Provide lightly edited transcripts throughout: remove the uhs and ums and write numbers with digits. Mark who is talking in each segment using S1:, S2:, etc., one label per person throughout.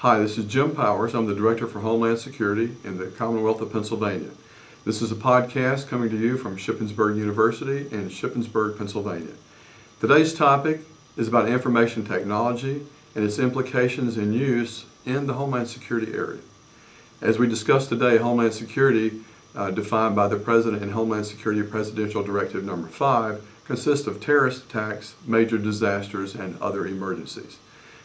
S1: Hi, this is Jim Powers. I'm the Director for Homeland Security in the Commonwealth of Pennsylvania. This is a podcast coming to you from Shippensburg University in Shippensburg, Pennsylvania. Today's topic is about information technology and its implications and use in the Homeland Security area. As we discussed today, Homeland Security, defined by the President in Homeland Security Presidential Directive Number 5, consists of terrorist attacks, major disasters, and other emergencies.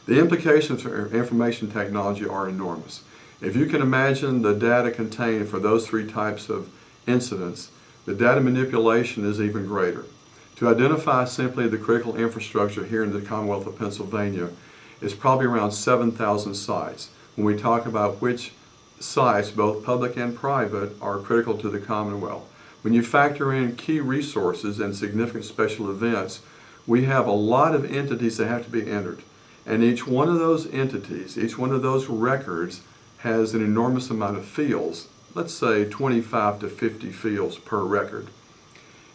S1: The implications for information technology are enormous. If you can imagine the data contained for those three types of incidents, the data manipulation is even greater. To identify simply the critical infrastructure here in the Commonwealth of Pennsylvania is probably around 7,000 sites. When we talk about which sites, both public and private, are critical to the Commonwealth. When you factor in key resources and significant special events, we have a lot of entities that have to be entered. And each one of those entities, each one of those records has an enormous amount of fields, let's say 25 to 50 fields per record.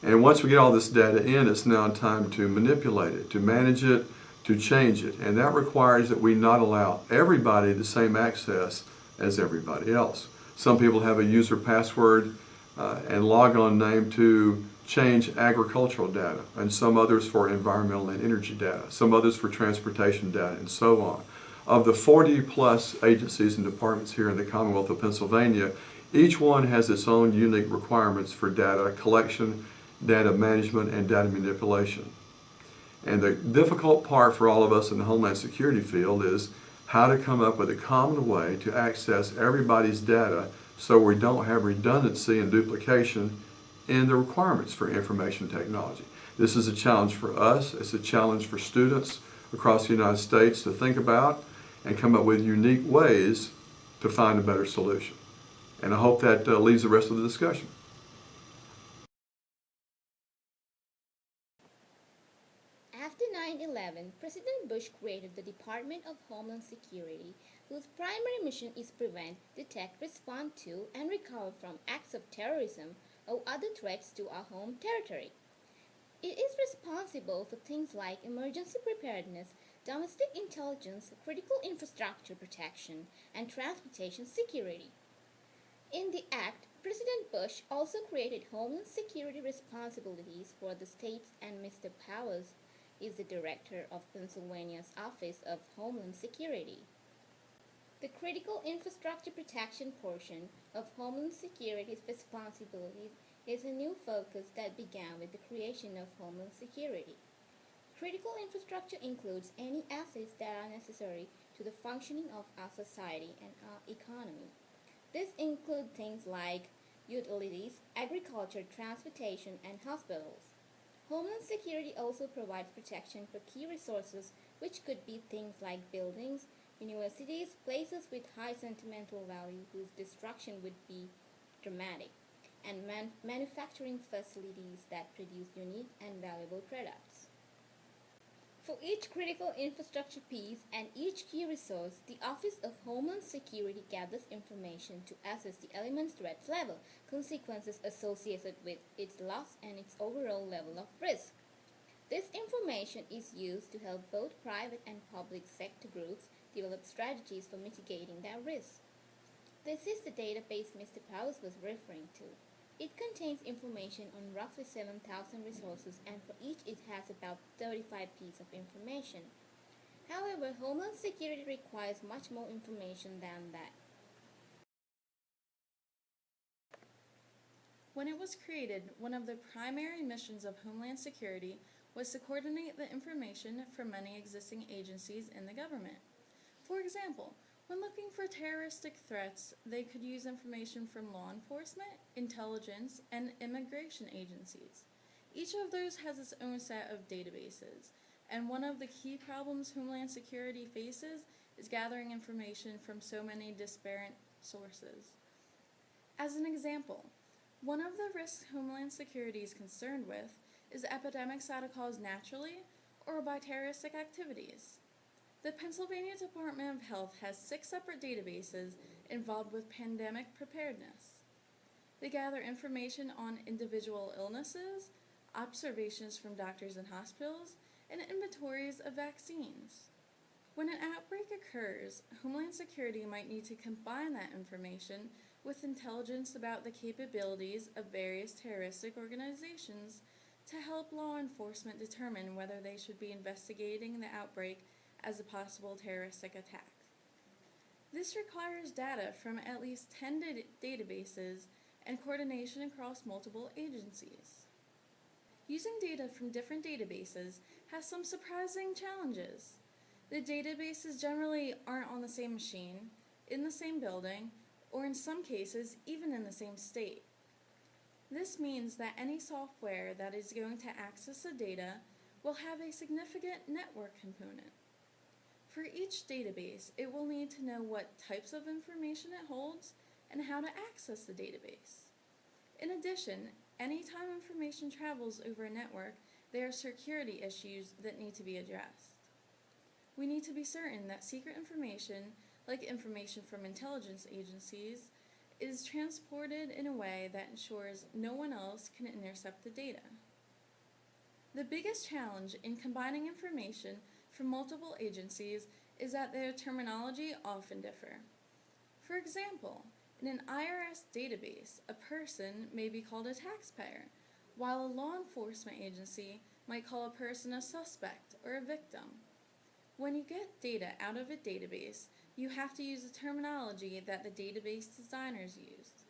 S1: And once we get all this data in, it's now time to manipulate it, to manage it, to change it. And that requires that we not allow everybody the same access as everybody else. Some people have a user password and logon name to change agricultural data, and some others for environmental and energy data, some others for transportation data, and so on. Of the 40 plus agencies and departments here in the Commonwealth of Pennsylvania, each one has its own unique requirements for data collection, data management, and data manipulation. And the difficult part for all of us in the Homeland Security field is how to come up with a common way to access everybody's data so we don't have redundancy and duplication in the requirements for information technology. This is a challenge for us. It's a challenge for students across the United States to think about and come up with unique ways to find a better solution. And I hope that leads the rest of the discussion.
S2: After 9/11, President Bush created the Department of Homeland Security, whose primary mission is prevent, detect, respond to, and recover from acts of terrorism or other threats to our home territory. It is responsible for things like emergency preparedness, domestic intelligence, critical infrastructure protection, and transportation security. In the act, President Bush also created Homeland Security responsibilities for the states, and Mr. Powers is the director of Pennsylvania's Office of Homeland Security. The critical infrastructure protection portion of Homeland Security's responsibilities is a new focus that began with the creation of Homeland Security. Critical infrastructure includes any assets that are necessary to the functioning of our society and our economy. This includes things like utilities, agriculture, transportation, and hospitals. Homeland Security also provides protection for key resources, which could be things like buildings, universities, places with high sentimental value whose destruction would be dramatic, and manufacturing facilities that produce unique and valuable products. For each critical infrastructure piece and each key resource, the Office of Homeland Security gathers information to assess the element's threat level, consequences associated with its loss, and its overall level of risk. This information is used to help both private and public sector groups develop strategies for mitigating their risks. This is the database Mr. Powers was referring to. It contains information on roughly 7,000 resources, and for each it has about 35 pieces of information. However, Homeland Security requires much more information than that.
S3: When it was created, one of the primary missions of Homeland Security was to coordinate the information from many existing agencies in the government. For example, when looking for terroristic threats, they could use information from law enforcement, intelligence, and immigration agencies. Each of those has its own set of databases, and one of the key problems Homeland Security faces is gathering information from so many disparate sources. As an example, one of the risks Homeland Security is concerned with is epidemics that are caused naturally or by terroristic activities. The Pennsylvania Department of Health has 6 separate databases involved with pandemic preparedness. They gather information on individual illnesses, observations from doctors and hospitals, and inventories of vaccines. When an outbreak occurs, Homeland Security might need to combine that information with intelligence about the capabilities of various terroristic organizations to help law enforcement determine whether they should be investigating the outbreak as a possible terroristic attack. This requires data from at least 10 databases and coordination across multiple agencies. Using data from different databases has some surprising challenges. The databases generally aren't on the same machine, in the same building, or in some cases, even in the same state. This means that any software that is going to access the data will have a significant network component. For each database, it will need to know what types of information it holds and how to access the database. In addition, anytime information travels over a network, there are security issues that need to be addressed. We need to be certain that secret information, like information from intelligence agencies, is transported in a way that ensures no one else can intercept the data. The biggest challenge in combining information from multiple agencies is that their terminology often differ. For example, in an IRS database, a person may be called a taxpayer, while a law enforcement agency might call a person a suspect or a victim. When you get data out of a database, you have to use the terminology that the database designers used.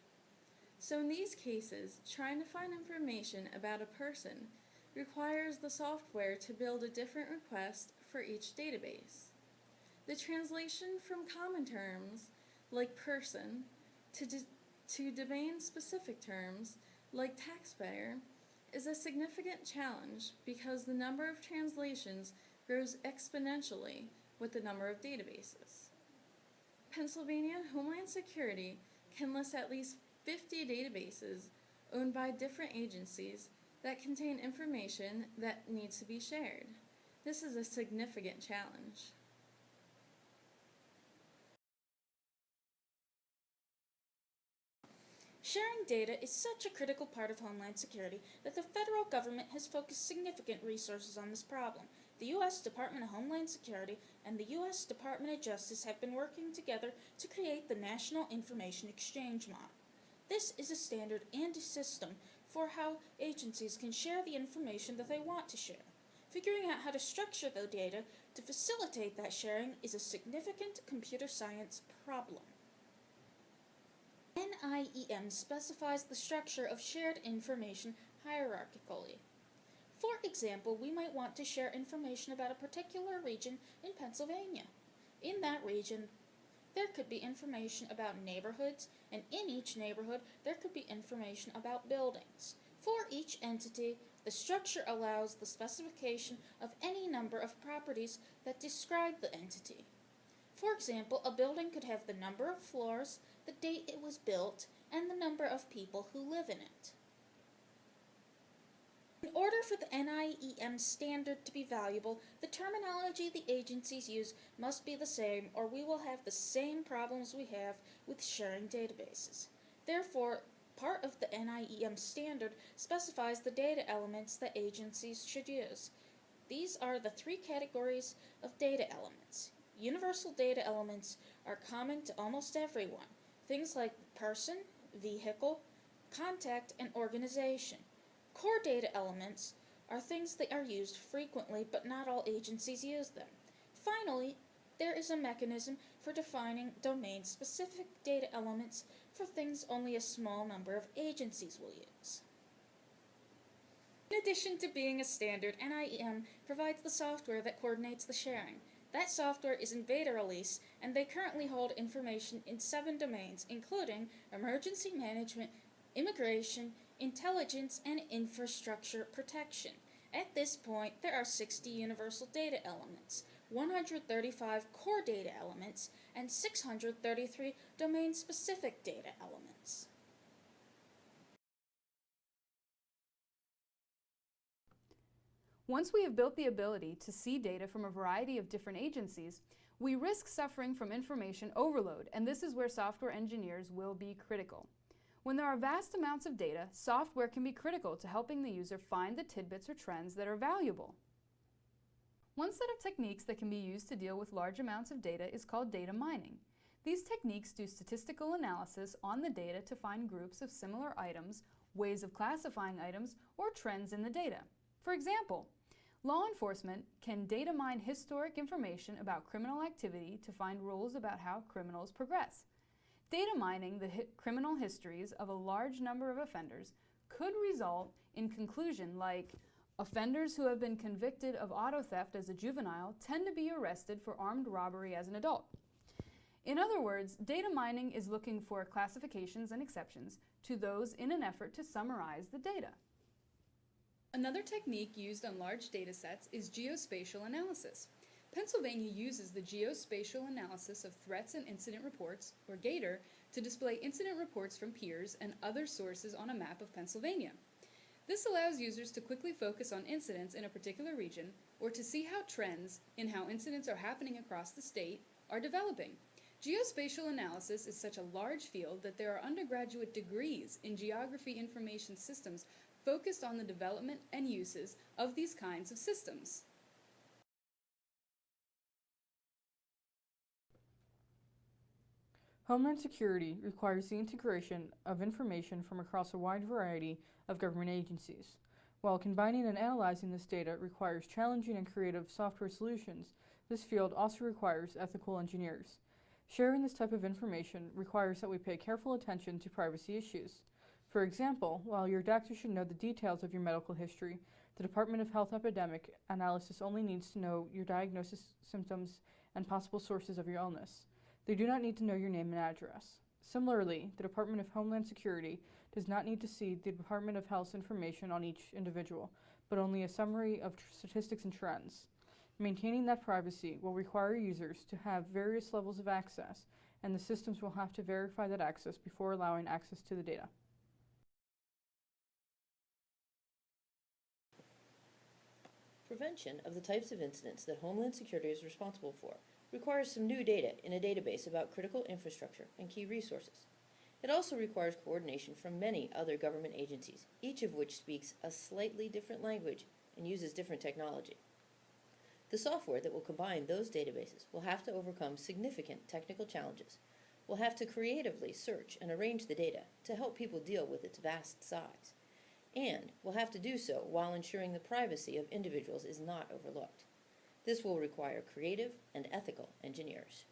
S3: So in these cases, trying to find information about a person requires the software to build a different request for each database. The translation from common terms, like person, to domain-specific terms, like taxpayer, is a significant challenge because the number of translations grows exponentially with the number of databases. Pennsylvania Homeland Security can list at least 50 databases owned by different agencies that contain information that needs to be shared. This is a significant challenge.
S4: Sharing data is such a critical part of Homeland Security that the federal government has focused significant resources on this problem. The U.S. Department of Homeland Security and the U.S. Department of Justice have been working together to create the National Information Exchange Model. This is a standard and a system for how agencies can share the information that they want to share. Figuring out how to structure the data to facilitate that sharing is a significant computer science problem. NIEM specifies the structure of shared information hierarchically. For example, we might want to share information about a particular region in Pennsylvania. In that region, there could be information about neighborhoods, and in each neighborhood, there could be information about buildings. For each entity, the structure allows the specification of any number of properties that describe the entity. For example, a building could have the number of floors, the date it was built, and the number of people who live in it. In order for the NIEM standard to be valuable, the terminology the agencies use must be the same, or we will have the same problems we have with sharing databases. Therefore, part of the NIEM standard specifies the data elements that agencies should use. These are the three categories of data elements. Universal data elements are common to almost everyone. Things like person, vehicle, contact, and organization. Core data elements are things that are used frequently, but not all agencies use them. Finally, there is a mechanism for defining domain-specific data elements for things only a small number of agencies will use. In addition to being a standard, NIEM provides the software that coordinates the sharing. That software is in beta release, and they currently hold information in 7 domains, including emergency management, immigration, intelligence, and infrastructure protection. At this point, there are 60 universal data elements, 135 core data elements, and 633 domain-specific data elements.
S5: Once we have built the ability to see data from a variety of different agencies, we risk suffering from information overload, and this is where software engineers will be critical. When there are vast amounts of data, software can be critical to helping the user find the tidbits or trends that are valuable. One set of techniques that can be used to deal with large amounts of data is called data mining. These techniques do statistical analysis on the data to find groups of similar items, ways of classifying items, or trends in the data. For example, law enforcement can data mine historic information about criminal activity to find rules about how criminals progress. Data mining the criminal histories of a large number of offenders could result in conclusion like offenders who have been convicted of auto theft as a juvenile tend to be arrested for armed robbery as an adult. In other words, data mining is looking for classifications and exceptions to those in an effort to summarize the data. Another technique used on large data sets is geospatial analysis. Pennsylvania uses the geospatial analysis of threats and incident reports, or GATOR, to display incident reports from peers and other sources on a map of Pennsylvania. This allows users to quickly focus on incidents in a particular region, or to see how trends in how incidents are happening across the state are developing. Geospatial analysis is such a large field that there are undergraduate degrees in geography information systems focused on the development and uses of these kinds of systems.
S6: Homeland Security requires the integration of information from across a wide variety of government agencies. While combining and analyzing this data requires challenging and creative software solutions, this field also requires ethical engineers. Sharing this type of information requires that we pay careful attention to privacy issues. For example, while your doctor should know the details of your medical history, the Department of Health Epidemic Analysis only needs to know your diagnosis, symptoms, and possible sources of your illness. They do not need to know your name and address. Similarly, the Department of Homeland Security does not need to see the Department of Health's information on each individual, but only a summary of statistics and trends. Maintaining that privacy will require users to have various levels of access, and the systems will have to verify that access before allowing access to the data.
S7: Prevention of the types of incidents that Homeland Security is responsible for requires some new data in a database about critical infrastructure and key resources. It also requires coordination from many other government agencies, each of which speaks a slightly different language and uses different technology. The software that will combine those databases will have to overcome significant technical challenges. We'll have to creatively search and arrange the data to help people deal with its vast size. And we'll have to do so while ensuring the privacy of individuals is not overlooked. This will require creative and ethical engineers.